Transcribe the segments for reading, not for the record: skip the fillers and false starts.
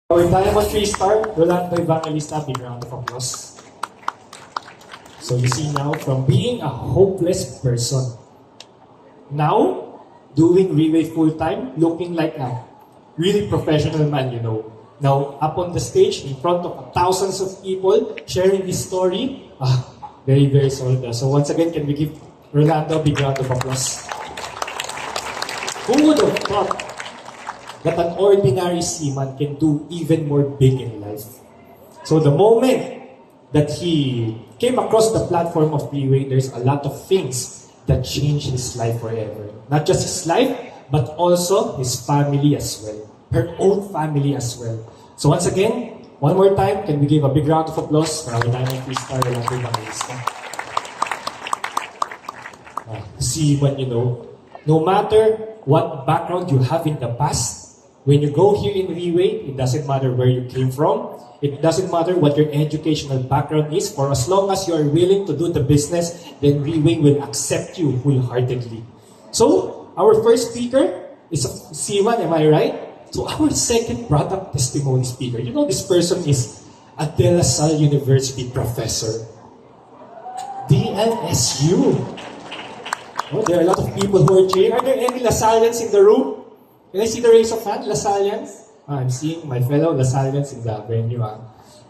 Our Diamond 3-star, Rolando Evangelista, big round of applause. So you see now, from being a hopeless person, now doing Relay full-time, looking like a really professional man, you know. Now, up on the stage, in front of thousands of people, sharing this story, very, very solid. So once again, can we give Rolando a big round of applause? Who would have thought that an ordinary seaman can do even more big in life? So the moment that he came across the platform of Freeway, there's a lot of things that changed his life forever. Not just his life, but also his family as well. Her own family as well. So once again, one more time, can we give a big round of applause for our Diamond 3-star Rolando Evangelista? Seaman, you know, no matter what background you have in the past, when you go here in Relay, it doesn't matter where you came from. It doesn't matter what your educational background is. For as long as you are willing to do the business, then Relay will accept you wholeheartedly. So, our first speaker is C1, am I right? So, our second product testimony speaker, you know, this person is a De La Salle University professor. DLSU. Oh, there are a lot of people who are cheering. Are there any LaSallians in the room? Can I see the raise of hand, LaSallians? I'm seeing my fellow LaSallians in the venue.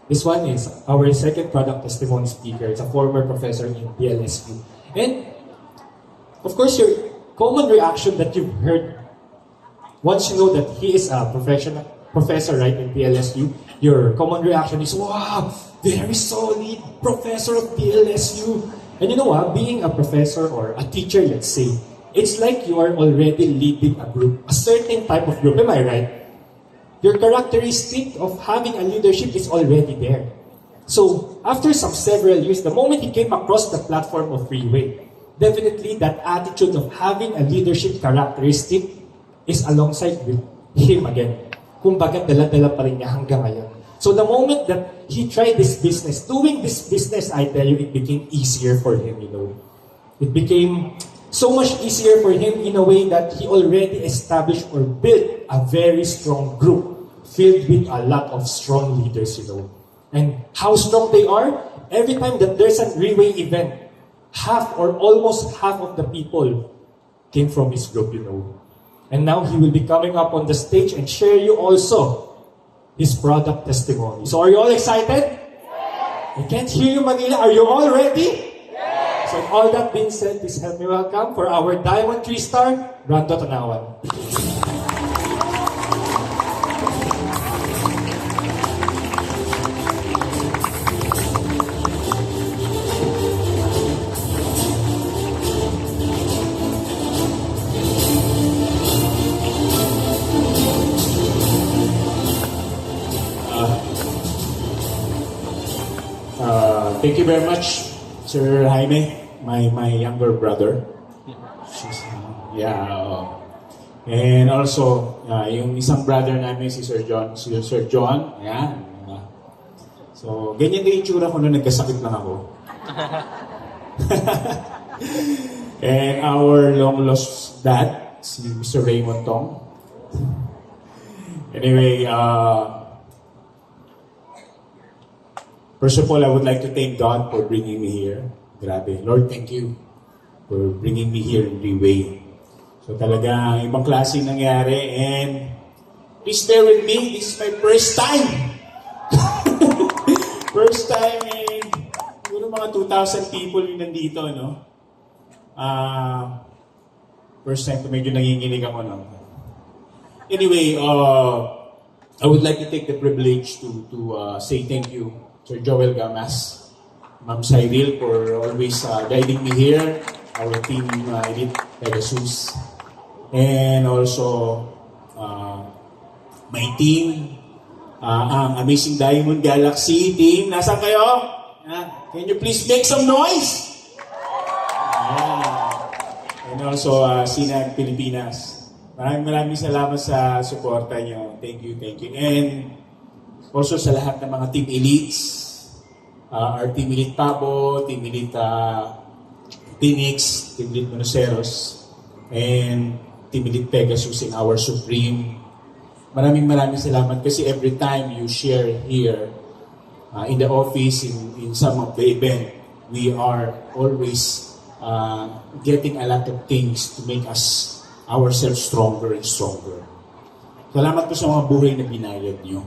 This one is our second product testimony speaker. It's a former professor in DLSU. And, of course, your common reaction that you've heard once you know that he is a professor, right, in DLSU, your common reaction is, wow, very solid professor of DLSU. And you know what? Being a professor or a teacher, let's say, it's like you are already leading a group, a certain type of group. Am I right? Your characteristic of having a leadership is already there. So, after several years, the moment he came across the platform of Freeway, definitely that attitude of having a leadership characteristic is alongside with him again. Kumbaga, dala-dala pa rin niya hanggang ngayon. So the moment that he tried this business, doing this business, I tell you, it became easier for him, you know. It became so much easier for him in a way that he already established or built a very strong group filled with a lot of strong leaders, you know. And how strong they are, every time that there's a Relay event, half or almost half of the people came from his group, you know. And now he will be coming up on the stage and share you also his product testimony. So are you all excited? I can't hear you, Manila. Are you all ready? So all that being said, please help me welcome for our Diamond 3-star, Brando Tanawan. Thank you very much, Sir Jaime, my younger brother. She's, and also, yung isang brother namin, si Sir John. Ayan. So, ganyan din yung tsura ko nung nagkasakit lang ako. And our long-lost dad, si Mr. Raymond Tong. Anyway, first of all, I would like to thank God for bringing me here. Grabe. Lord, thank you for bringing me here in Relay. So talaga, ibang klase nangyari. And please bear with me, this is my first time. First time siguro mga 2,000 people yung nandito, no? First time ko medyo nanginginig ako, no? Anyway, I would like to take the privilege to say thank you, Sir Joel Gamas, Ma'am Cyril, for always guiding me here, our team Elite Pegasus, and also my team, ang Amazing Diamond Galaxy team. Nasaan kayo? Can you please make some noise? And also Sinag Pilipinas. Maraming salamat sa suporta nyo. Thank you. And also sa lahat ng mga Team Elites, our Team Elite Pabo, Team Elite Phoenix, Team Elite Monoceros, and Team Elite Pegasus in our Supreme maraming salamat kasi every time you share here, in the office, in some of the event, we are always getting a lot of things to make us ourselves stronger and stronger. Salamat po sa mga buhay na binayad nyo.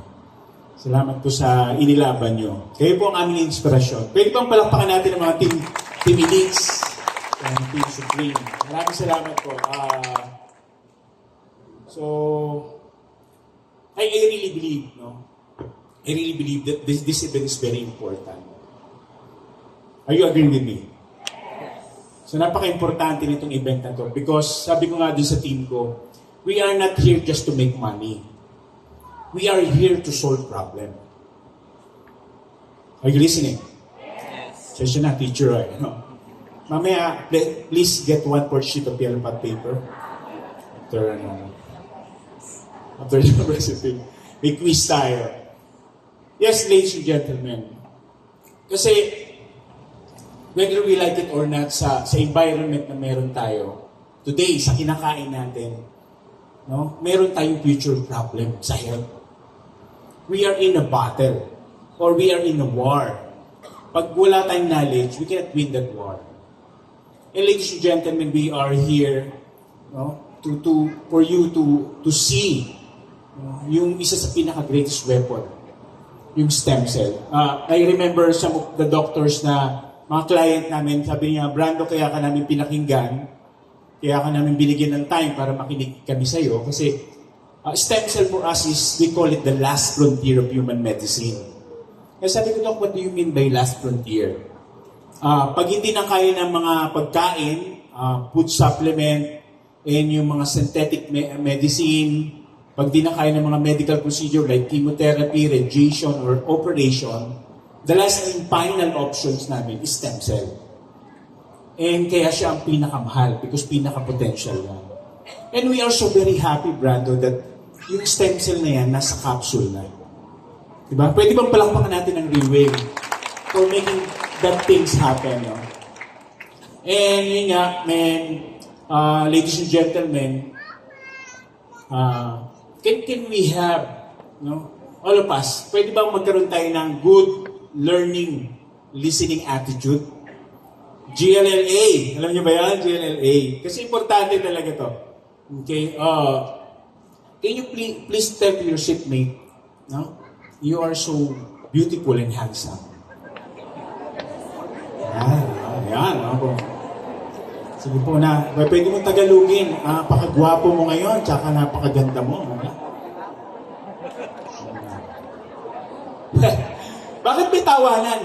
Salamat po sa inilaban nyo. Kayo po ang aming inspirasyon. Pwede bang palakpakan natin ang mga team elites and Team Supreme. Maraming salamat po. So, I really believe, no? I really believe that this event is very important. Are you agreeing with me? So, napaka-importante nitong event na to because sabi ko nga din sa team ko, we are not here just to make money. We are here to solve problem. Are you listening? Yes. Session na, teacher, right? No? Mamaya, please get 1 sheet of yellow pad paper. After the recipe. May quiz tayo. Yes, ladies and gentlemen. Kasi, whether we like it or not, sa environment na meron tayo, today, sa kinakain natin, no, meron tayong future problem sa health. We are in a battle or we are in a war. Pag wala tayong knowledge, we cannot win that war. And ladies and gentlemen, we are here, no, for you to see yung isa sa pinaka-greatest weapon, yung stem cell. I remember some of the doctors na mga client namin, sabi niya, Brando, kaya ka namin pinakinggan, kaya ka namin binigyan ng time para makinig kami sa'yo, kasi stem cell for us is, we call it the last frontier of human medicine. Kaya sabi ko, Doc, what do you mean by last frontier? Pag hindi na kaya ng mga pagkain, food supplement, and yung mga synthetic medicine, pag di na kaya ng mga medical procedure like chemotherapy, radiation, or operation, the last and final options namin is stem cell. And kaya siya ang pinakamahal because pinaka-potential yan. And we are so very happy, Brando, that yung stem cell na yan, nasa capsule na. Diba? Pwede bang palakpakan natin ang Rewave for making that things happen, no? And yun nga, man, ladies and gentlemen, can we have, no, all of us, pwede bang magkaroon tayo ng good learning, listening attitude? GLLA. Alam niyo ba yan? GLLA. Kasi importante talaga to. Okay? Can you please tell to your shipmate, no? You are so beautiful and handsome. Yan. Ako. Sige po na. Pwede mong Tagalogin. Napakagwapo mo ngayon, tsaka napakaganda mo. Bakit may tawanan?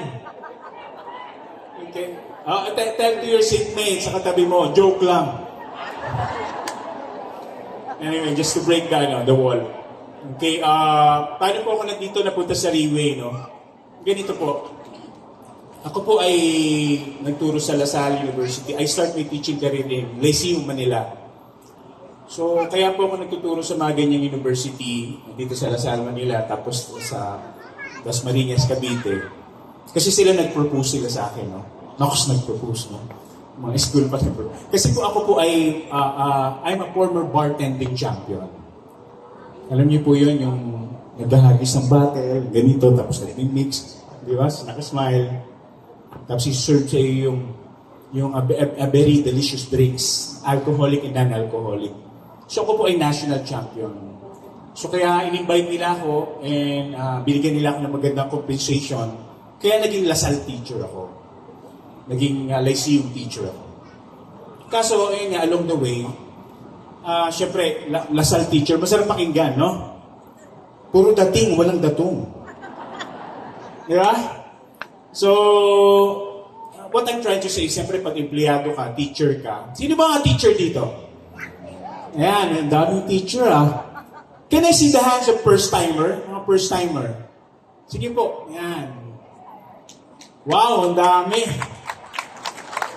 Okay. Tell to your seatmate sa katabi mo, joke lang. Anyway, just to break down the wall. Okay, paano po ako nandito napunta sa Reway, no? Ganito po. Ako po ay nagturo sa La Salle University. I start my teaching career in Lyceum, Manila. So, kaya po ako nagtuturo sa mga ganyang university dito sa La Salle, Manila, tapos sa Dasmariñas, Cavite. Kasi sila nag-propose sila sa akin, no? Nakos nag-propose, no? Mga school pa rin. Kasi po ako po ay, I'm a former bartending champion. Alam niyo po yun, yung naghahagis ng bottle, ganito, tapos nag-mix, di ba? Nakasmile. Tapos i-serve sa iyo yung a very delicious drinks, alcoholic and non-alcoholic. So ako po ay national champion. So kaya in-invite nila ako and binigyan nila ako ng magandang compensation. Kaya naging Lasal teacher ako. Naging Lyceum teacher ako. Kaso, ayun nga, along the way, syempre, Lasal teacher, masarap pakinggan, no? Puro dating, walang datong. Di ba? So, what I'm trying to say, syempre, pag empleyado ka, teacher ka, sino ba nga teacher dito? Ayan, ang daming teacher, Can I see the hands of first-timer? Mga first-timer. Sige po, ayan. Wow, ang dami.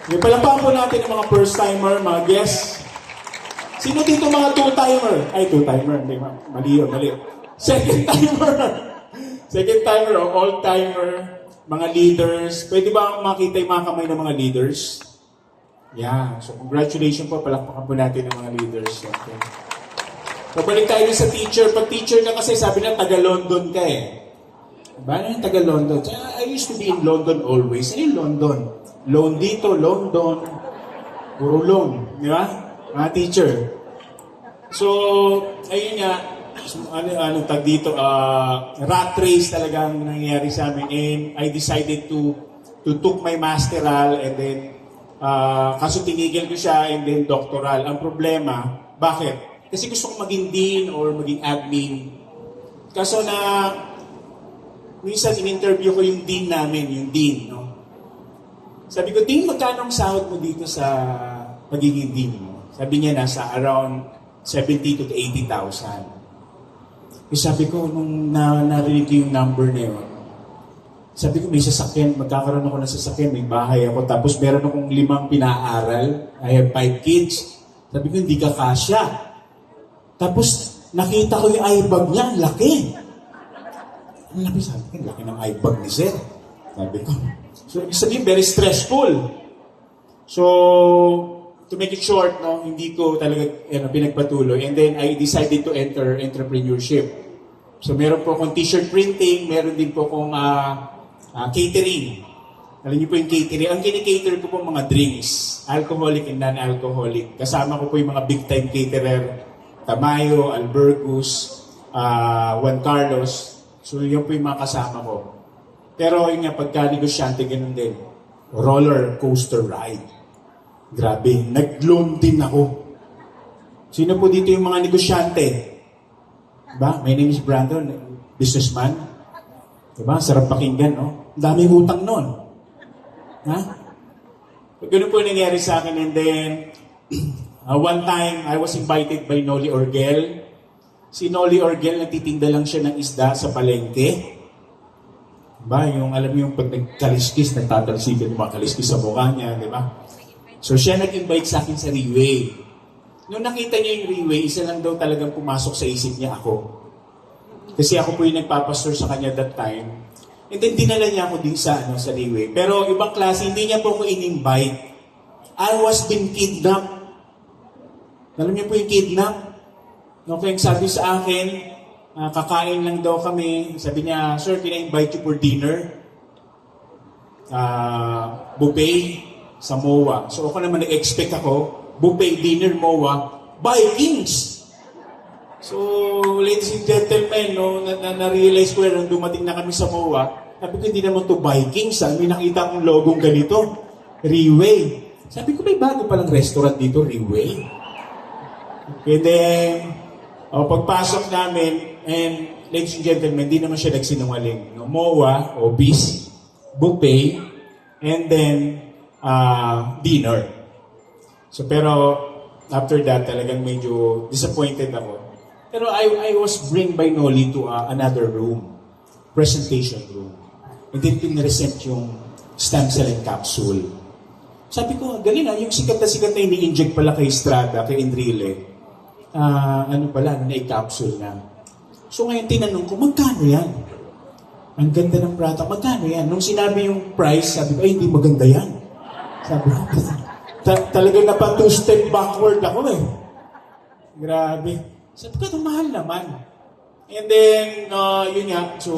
May palampakan po natin ang mga first-timer, mga guests. Sino dito mga two-timer? Ay, two-timer. Hindi, mali. Second-timer. Second-timer o all-timer. Mga leaders. Pwede ba makita yung mga kamay ng mga leaders? Yeah. So, congratulations po. Palakpakan po natin ang mga leaders. Okay. Pabalik tayo sa teacher. Pag teacher ka kasi, sabi na taga-London ka eh. Diba? Ano yung taga-London? I used to be in London always. Ano yung London? Loan dito, London. Puro loan. Di ba? Mga teacher. So, ayun nga. Ano tag dito? Rat race talagang nangyayari sa amin. And I decided to took my masteral and then kaso tinigil ko siya and then doctoral. Ang problema, bakit? Kasi gusto kong maging dean or maging admin. Kaso na minsan in-interview ko yung dean namin, yung dean, no? Sabi ko, Dean, magkano ang sahod mo dito sa pagiging dean mo? Sabi niya, nasa around 70 to 80,000. Sabi ko, nung narinig ko yung number na yun, sabi ko, may sasakyan, magkakaroon ako ng sasakyan, may bahay ako, tapos meron akong 5 pinaaral, I have 5 kids. Sabi ko, hindi ka kasya. Tapos, nakita ko yung eye-bag niya, ang laki. Ang laki, sabi ko, laki ng eye-bag ni Sir. Sabi ko. So, ibig sabihin, very stressful. So, to make it short, no, hindi ko talaga pinagpatuloy. And then, I decided to enter entrepreneurship. So, meron po akong t-shirt printing, meron din po akong catering. Alam niyo po yung catering. Ang kinikater ko po mga drinks, alcoholic and non-alcoholic. Kasama ko po yung mga big-time caterer, Tamayo, Albergus, Juan Carlos. So, yun po yung mga kasama ko. Pero yung nga, pagka-negosyante, ganun din. Roller coaster ride. Grabe. Nag-loan din ako. Sino po dito yung mga negosyante? Diba? My name is Brandon, businessman. Diba? Sarap pakinggan, no? Ang daming utang nun. Ha? Ganun po nangyari sa akin. And then, one time, I was invited by Noli Orgel. Si Noli Orgel, nagtitinda lang siya ng isda sa palengke. Diba? Yung, alam mo yung pag nagkaliskis, nagtatalsikan yung mga kaliskis sa mukha niya, di ba? So, siya nag-invite sa akin sa Riway. Nung nakita niya yung Riway, isa lang daw talagang pumasok sa isip niya ako. Kasi ako po yung nagpapastor sa kanya that time. And then, dinala niya ako din sa Riway. Pero ibang klase, hindi niya po ako in-invite. I was been kidnapped. Alam niyo po yung kidnap? No, kaya sabi sa akin, kakain lang daw kami. Sabi niya, Sir, can I invite you for dinner? Buffet sa MOA. So ako naman nag-expect ako, buffet, dinner, MOA, Vikings! So, ladies and gentlemen, no, na-realize ko nung dumating na kami sa MOA, sabi ko, hindi naman to Vikings. May nakita akong logong ganito, Riway. Sabi ko, may bago palang restaurant dito, Riway. And then, pagpasok namin, and ladies and gentlemen, hindi naman siya nagsinungaling. No? MOA, obese, buffet, and then dinner. So pero after that, talagang medyo disappointed ako. Pero I was bring by Noli to another room, presentation room. And then pinresent yung stem cell and capsule. Sabi ko, galing yung sikat na ini-inject pala kay Estrada, kay Enrile. Na-capsule na. So ngayon tinanong ko, magkano yan? Ang ganda ng product, magkano yan? Nung sinabi yung price, sabi ko, ay hindi maganda yan. Sabi ko, talagang napa 2 step backward ako eh. Grabe. Sabi ko, ito mahal naman. And then, yun nga, so,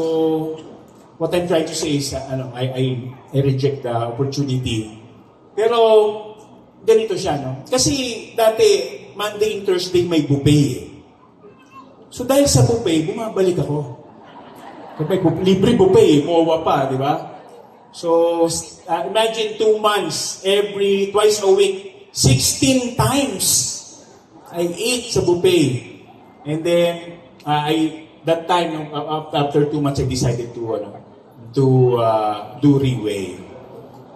what I'm trying to say is, I reject the opportunity. Pero, ganito siya, no? Kasi, dati, Monday and Thursday may buffet eh. So dahil sa buffet, bumabalik ako. Libre buffet, MOA pa, di ba? So imagine 2 months, twice a week, 16 times I ate sa buffet. And then, that time, after 2 months, I decided to do Riway.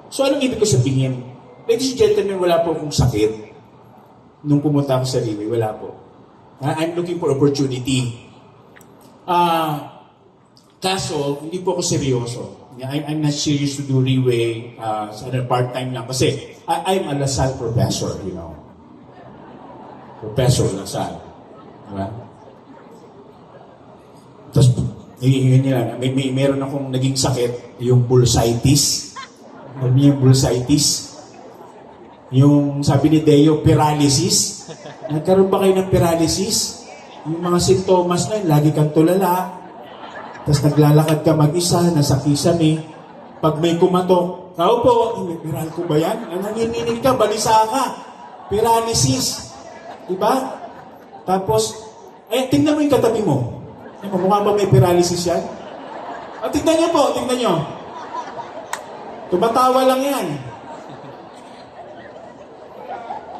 So anong ibig ko sabihin? Ladies and gentlemen, wala po akong sakit. Nung pumunta ako sa Riway, wala po. I'm looking for opportunity. Kaso, hindi po ako seryoso. I'm not serious to do Riway part-time lang. Kasi I'm a Lasal professor, you know. Professor Lasal. Diba? Tapos, meron akong naging sakit, yung bursitis. Alam niyo yung bursitis? Yung sabi ni Deo, paralysis. Nagkaroon ba kayo ng paralysis? Yung mga sintomas na yun, lagi kang tulala, tapos naglalakad ka mag-isa, nasa kisame, pag may kumatok, tao po, viral ko ba yan? Nanginginig ka, balisa ka, paralysis, diba? Tapos, tingnan mo yung katabi mo. Mukha ba may paralysis yan? Tingnan nyo po, tingnan nyo. Tumatawa lang yan.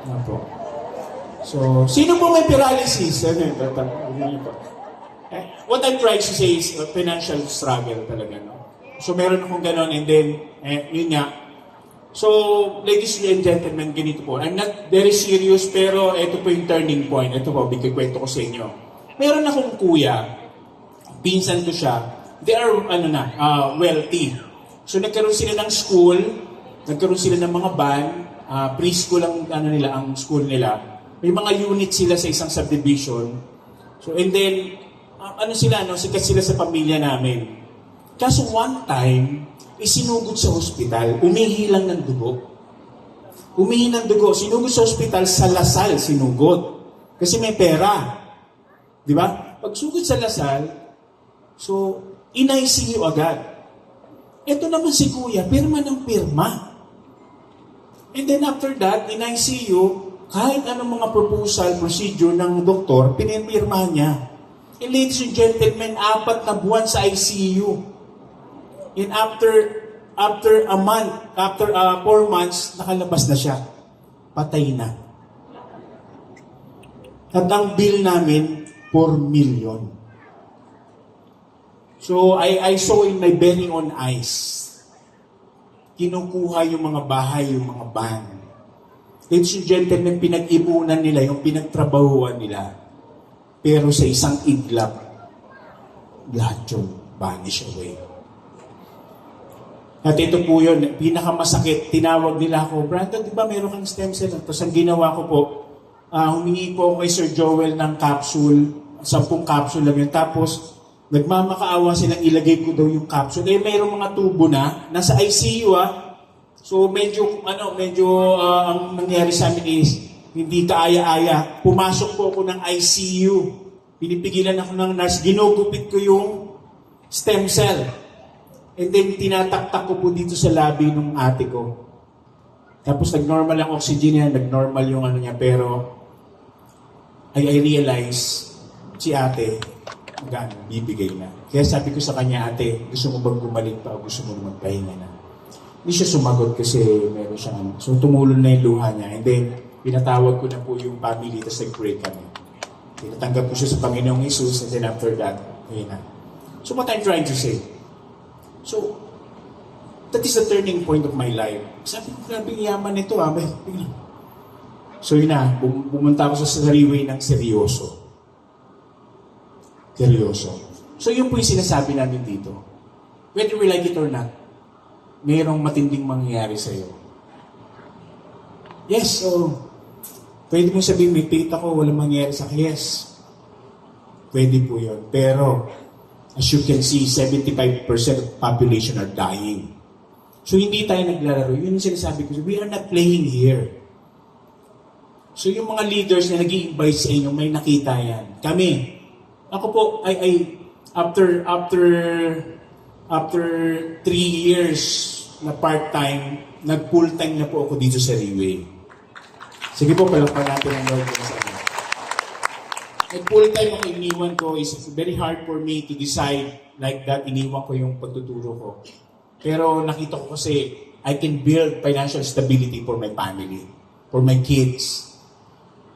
Ano po? So, sino po may paralysis? What I'm trying to say is financial struggle talaga, no? So, meron akong ganon and then, yun nga. So, ladies and gentlemen, ganito po. I'm not very serious, pero ito po yung turning point. Ito po, bigkikwento ko sa inyo. Meron akong kuya, pinsan ko siya, they are, wealthy. So, nagkaroon sila ng school, nagkaroon sila ng mga van, preschool ang school nila. May mga unit sila sa isang subdivision. So, and then, sikat sila sa pamilya namin. Kaso one time, isinugod sa hospital, umihi lang ng dugo. Umihi ng dugo, sinugod sa hospital, sa Lasal sinugod. Kasi may pera. Di ba? Pag sugod sa Lasal, so, in-ICU agad. Ito naman si Kuya, pirma ng pirma. And then after that, in-ICU, kahit anong mga proposal, procedure ng doktor, pinirma niya. And ladies and gentlemen, 4 na buwan sa ICU. And after a month, after 4 months, nakalabas na siya. Patay na. At ang bill namin, 4 million. So, I saw in my very own eyes, kinukuha yung mga bahay, yung mga van. Ladies and gentlemen, pinag-ipunan nila, yung pinagtrabahuan nila. Pero sa isang iglap, lahat yung vanish away. At ito po yun, pinakamasakit, tinawag nila ako, Brandon, di ba meron kang stem cell? Tapos ang ginawa ko po, humingi po ako kay Sir Joel ng capsule, 10 capsule lang yun. Tapos, nagmamakaawa silang ilagay ko daw yung capsule. Mayroong mga tubo na, nasa ICU So medyo ang nangyari sa amin is, hindi kaaya-aya. Pumasok po ako ng ICU. Pinipigilan ako ng nurse. Ginugupit ko yung stem cell. And then, tinataktak ko po dito sa labi ng ate ko. Tapos, nag-normal ang oxygen niya, nag-normal yung niya. Pero, I realize, si ate, bibigay na. Kaya sabi ko sa kanya, ate, gusto mo bang gumaling pa o gusto mo naman pahinga na? Hindi siya sumagot kasi meron siyang So, tumulong na yung luha niya. And then, pinatawag ko na po yung family, tapos nag-pray kami. Tinatanggap ko siya sa Panginoong Jesus, and then after that, ayun na. So what I'm trying to say, so, that is the turning point of my life. Sabi ko, grabe yaman nito So yun na, pumunta ako sa sariway ng seryoso. Seryoso. So yun po yung sinasabi namin dito. Whether we like it or not, mayroong matinding mangyayari sa'yo. Yes, so, pwede mo sabihin, may faith ako, walang mangyayari sa akin. Yes. Pwede po yun. Pero, as you can see, 75% of population are dying. So, hindi tayo naglalaro. Yun yung sinasabi ko. We are not playing here. So, yung mga leaders na nag-i-invite sa inyo, may nakita yan. Kami, ako po, after 3 years na part-time, nag-full-time na po ako dito sa Riway. Sige po, palakpan natin ang Lord ko sa akin. Nag-full-time ako, iniwan ko. It's very hard for me to decide like that. Iniwan ko yung pagtuturo ko. Pero nakita ko kasi I can build financial stability for my family, for my kids.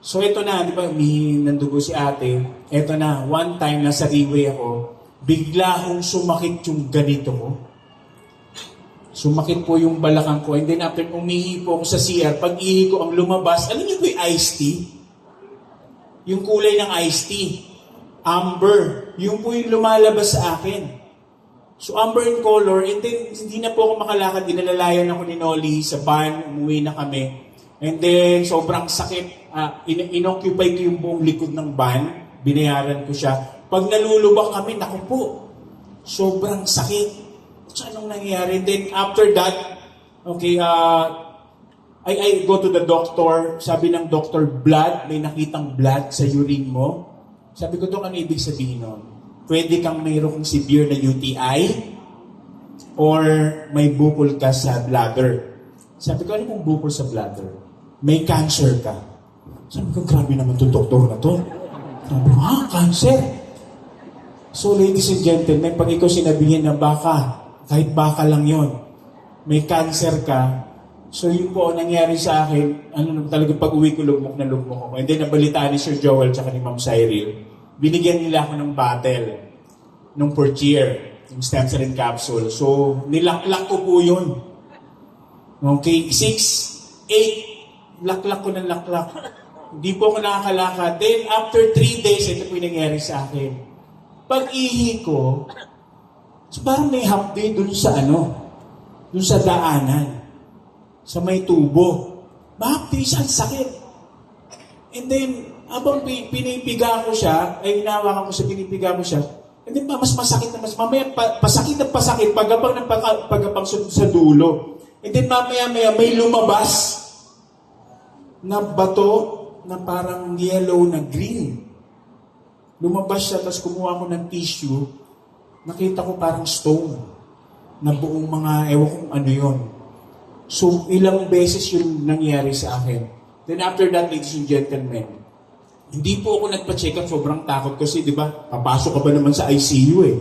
So ito na, di ba, umihingi ng dugo si ate. Ito na, one time nasa Riway ako, bigla akong sumakit yung ganito ko. Sumakit po yung balakang ko. And then after umihi po ako sa CR, pag-ihi ko ang lumabas, alam niyo po yung iced tea? Yung kulay ng iced tea. Amber. Yung po yung lumalabas sa akin. So amber in color. And then hindi na po ako makalakad. Inalalayan ako ni Nolly sa van. Umuwi na kami. And then sobrang sakit. Inoccupy ko yung buong likod ng van. Binayaran ko siya. Pag nalulubak kami, naku po. Sobrang sakit. So, anong nangyayari? Then, after that, okay, I go to the doctor. Sabi ng doctor, blood, may nakitang blood sa urine mo. Sabi ko, Dok, ano ibig sabihin nun? Pwede kang mayroong severe na UTI or may bukol ka sa bladder. Sabi ko, ano kung bukol sa bladder? May cancer ka. Sabi ko, grabe naman itong doktor na to. Sabi ko, cancer? So, ladies and gentlemen, pag ikaw sinabihin na baka, kahit baka lang yon, may cancer ka, so yun po ang nangyari sa akin, talaga pag-uwi ko, lugmok na lugmok ako. And then, nabalitaan ni Sir Joel tsaka ni Ma'am Cyril, binigyan nila ako ng bottle nung Portier, yung stem cell capsule. So, nilaklak ko po yun. Okay, 6, 8, laklak ko ng laklak. Hindi po ako nakakalakad. Then, after 3 days, ito po yung nangyari sa akin. Pag-ihi ko, so parang may hapdi dun sa dun sa daanan, sa may tubo. Mahapdi siya, ang sakit. And then, habang pinipiga ko siya, ay hinawakan ko sa pinipiga ko siya, and then mas masakit na mamaya, pasakit na pasakit, pagapang sa dulo. And then mamaya may lumabas na bato na parang yellow na green. Lumabas siya, tapos kumuha ko ng tissue, nakita ko parang stone na buong mga, ewan kung ano yun. So, ilang beses yung nangyari sa akin. Then after that, ladies and gentlemen, hindi po ako nagpa-check up, sobrang takot kasi, di ba, papasok ka ba naman sa ICU eh.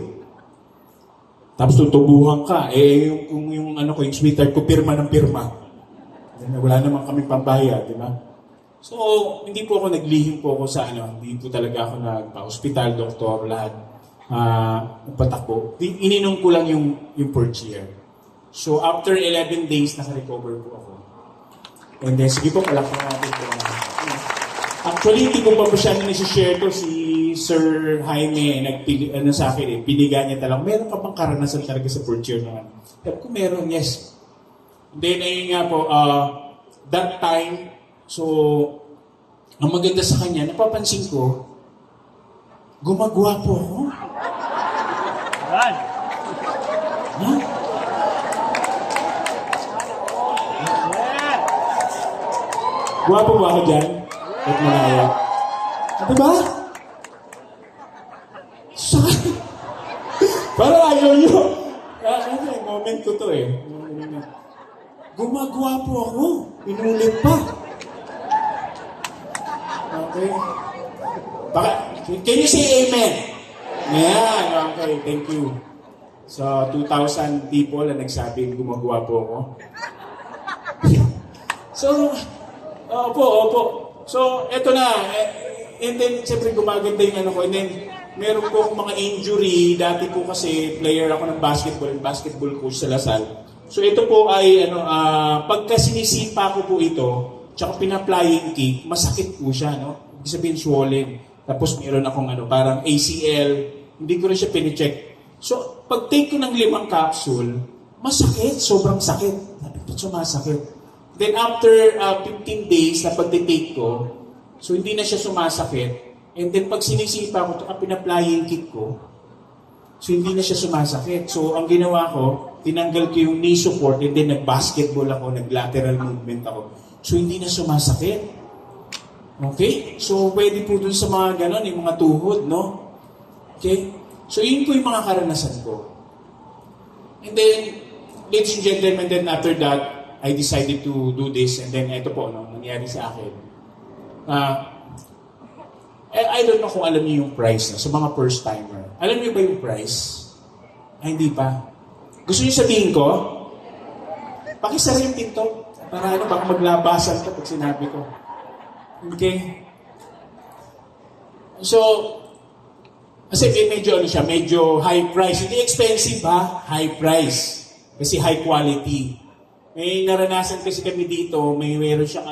Tapos tutubuhan ka, yung sweetheart ko, pirma ng pirma. Wala naman kami pambaya, di ba? So, hindi po ako naglihim po ako sa hindi po talaga ako nagpa-hospital, doktor, lahat. Patakbo. Ininom ko lang yung Portier. So, after 11 days, naka-recover po ako. And then, sige po, palakpan natin po. Actually, hindi ko pa masyadong nasi-share to si Sir Jaime, sa akin piniga niya talagang, meron ka bang karanasan talaga sa Portier naman? Sabi ko, meron, yes. Then, ayun nga po, that time, so, ang maganda sa kanya, napapansin ko, gumagawa po ako. Huh? Guwapo ba ako dyan? At malaya. Diba? Saan? Parang ayaw nyo. Moment ko to eh. Gumagawa po ako. Inulit pa. Okay. Can you say amen? Yeah, okay. Thank you. So, 2,000 people na nagsabi, gumagawa po ako. So, opo. So, eto na. And then, siyempre, gumaganda yung ko. And then, meron po mga injury. Dati po kasi, player ako ng basketball coach sa Lasal. So, ito po ay, pagka sinisipa ko po ito, tsaka pina-flying kick, masakit po siya, no? Ibig sabihin, swollen. Tapos, meron akong parang ACL. Hindi ko rin siya pinicheck. So, pag take ko ng 5 capsule, masakit. Sobrang sakit. Sabi ko, sumasakit. Then after 15 days na pag-take ko, so hindi na siya sumasakit. And then pag sinisipa ko, pina-flying kick ko, so hindi na siya sumasakit. So ang ginawa ko, tinanggal ko yung knee support and then nag-basketball ako, nag-lateral movement ako. So hindi na sumasakit. Okay? So pwede po dun sa mga ganon, yung mga tuhod, no? Okay? So yun po yung mga karanasan ko. And then, ladies and gentlemen, then after that, I decided to do this, and then ito po, nangyari sa akin. I don't know kung alam niyo yung price na, sa mga first-timer. Alam niyo ba yung price? Ay, hindi pa. Gusto niyo sabihin ko? Pakisara yung tinto. Para baka maglabasan ka pag sinabi ko. Okay? So, kasi medyo high price. Hindi expensive ha? High price. Kasi high quality. May naranasan kasi kami dito, meron siyang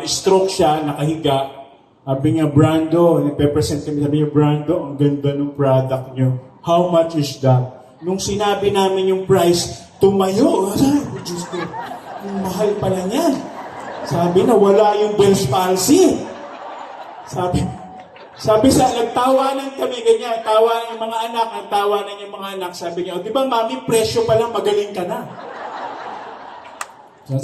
stroke siya, nakahiga. Sabi niya, Brando, nagpe-present kami, sabi niya, Brando, ang ganda ng product niyo. How much is that? Nung sinabi namin yung price, tumayo. Diyos ko, mahal pala niyan. Sabi na, wala yung Bell's palsy. Sabi nagtawanan kami, ganyan, tawanan yung mga anak, nagtawanan yung mga anak. Sabi niya, di ba, mami, presyo pa lang, magaling ka na. So,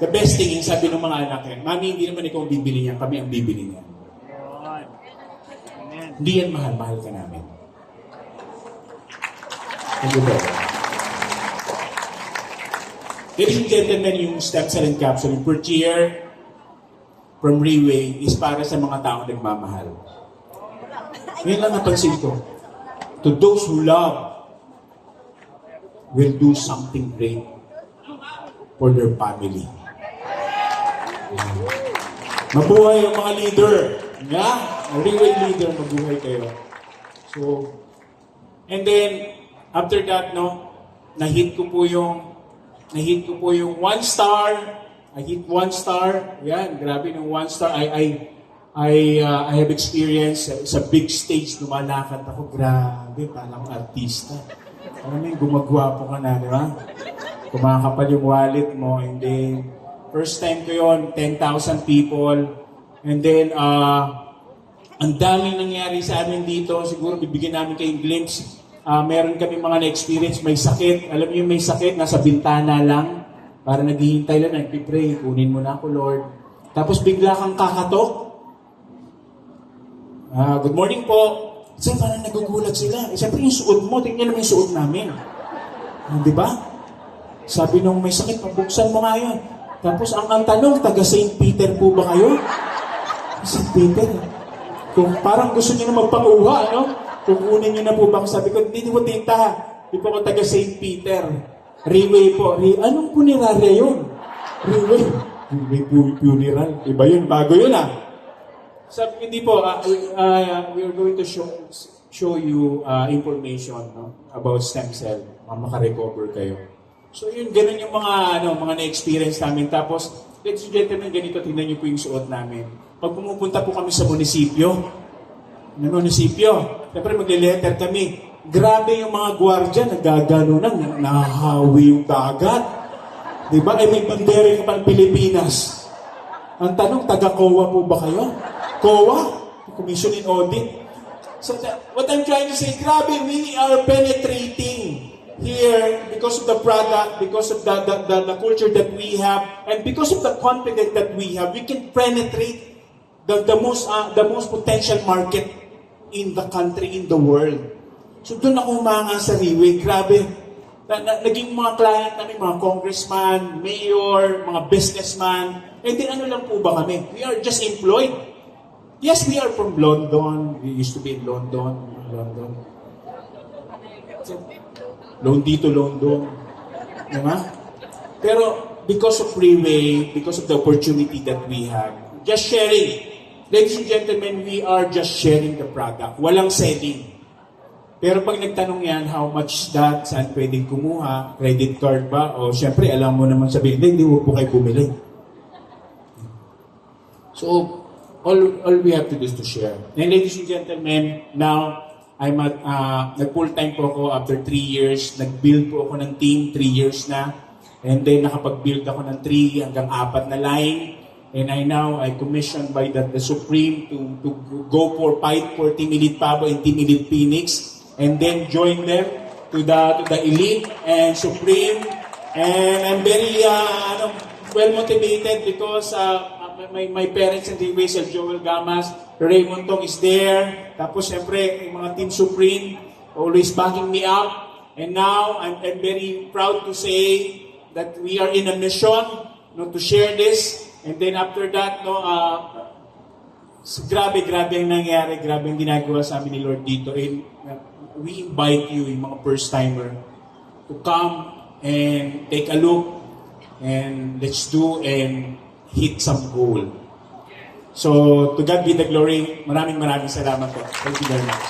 the best thing, sabi ng mga anak yan, mami, hindi naman ikaw bibili niyan, kami ang bibili niyan. Hindi yan mahal, mahal ka namin. Thank you, brother. Ladies and gentlemen, yung stem cell encapsulating per cheer from Riway is para sa mga taong nagmamahal. Ngayon lang napansin ko. To those who love will do something great for their family. Mabuhay ang mga leader. Yeah, Riway leader, mabuhay kayo. So, and then, after that, no, na-hit ko po yung 1 star. I hit 1 star. Yan, grabe ng 1 star. I have experience sa big stage, lumalakad ako. Grabe, parang artista. Alam mo yung gumagwapo ka na, di ba? Kumakapal yung wallet mo. And then, first time ko yun, 10,000 people. And then, ang daming nangyari sa amin dito. Siguro bibigyan namin kayong glimpse. Meron kami mga na-experience, may sakit. Alam niyo may sakit, nasa bintana lang. Para naghihintay lang, nagpipray, kunin mo na ako, Lord. Tapos bigla kang kakatok. Good morning po. Sir, parang nagugulat sila. Siyempre yung suot mo, tingnan naman yung suot namin. Di ba? Sabi nung may sakit, pabuksan mo nga yun. Tapos ang tanong, taga St. Peter po ba kayo? St. Peter? Kung parang gusto niyo na magpanguha, ano? Kukunin niyo na po ba? Sabi ko, hindi po tita. Hindi po ako taga St. Peter. Riway po. Anong punerarya yun? Riway. Riway funeral. Iba yun. Bago yun Sabi, hindi po. We are going to show you information about stem cell. Makarecover kayo. So yun, ganun yung mga na-experience namin. Tapos, ladies and gentlemen, ganito, tingnan niyo po yung suot namin. Pag pumupunta po kami sa munisipyo, siyempre magle-letter kami. Grabe yung mga gwardiya, nagagano nang nahahawi yung dagat. Diba? May bandera yung pang Pilipinas. Ang tanong, taga-COA po ba kayo? COA? Commission in Audit. So what I'm trying to say, grabe, we are penetrating here because of the product, because of the culture that we have, and because of the confidence that we have, we can penetrate the most potential market in the country, in the world. So doon ako umanga sa Riway. Grabe. Naging mga client namin, mga congressman, mayor, mga businessman. And then ano lang po ba kami? We are just employed. Yes, we are from London. We used to be in London. So, loan dito, loan doon. Diba? Pero because of Riway, because of the opportunity that we have, just sharing. Ladies and gentlemen, we are just sharing the product. Walang selling. Pero pag nagtanong yan, how much that, saan pwedeng kumuha, credit card ba, o syempre alam mo naman sa building, hindi mo po kayo bumili. So, all we have to do is to share. And ladies and gentlemen, now, nag-full-time po ako after 3 years. Nag-build po ako ng team, 3 years na. And then, nakapag-build ako ng 3 hanggang 4 na line. And I commissioned by the Supreme to go fight for Team Elite Pabo and Team Elite Phoenix. And then join them to the Elite and Supreme. And I'm very well-motivated because my parents and the Sir Joel Gamas, Raymond Tong is there. Tapos siyempre, yung mga Team Supreme, always backing me up. And now, I'm very proud to say that we are in a mission to share this. And then after that, grabe ang nangyari, grabe ang ginagawa sa amin ni Lord dito. And we invite you, yung mga first-timer, to come and take a look and let's do and hit some goal. So, to God be the glory. Maraming salamat po. Thank you very much.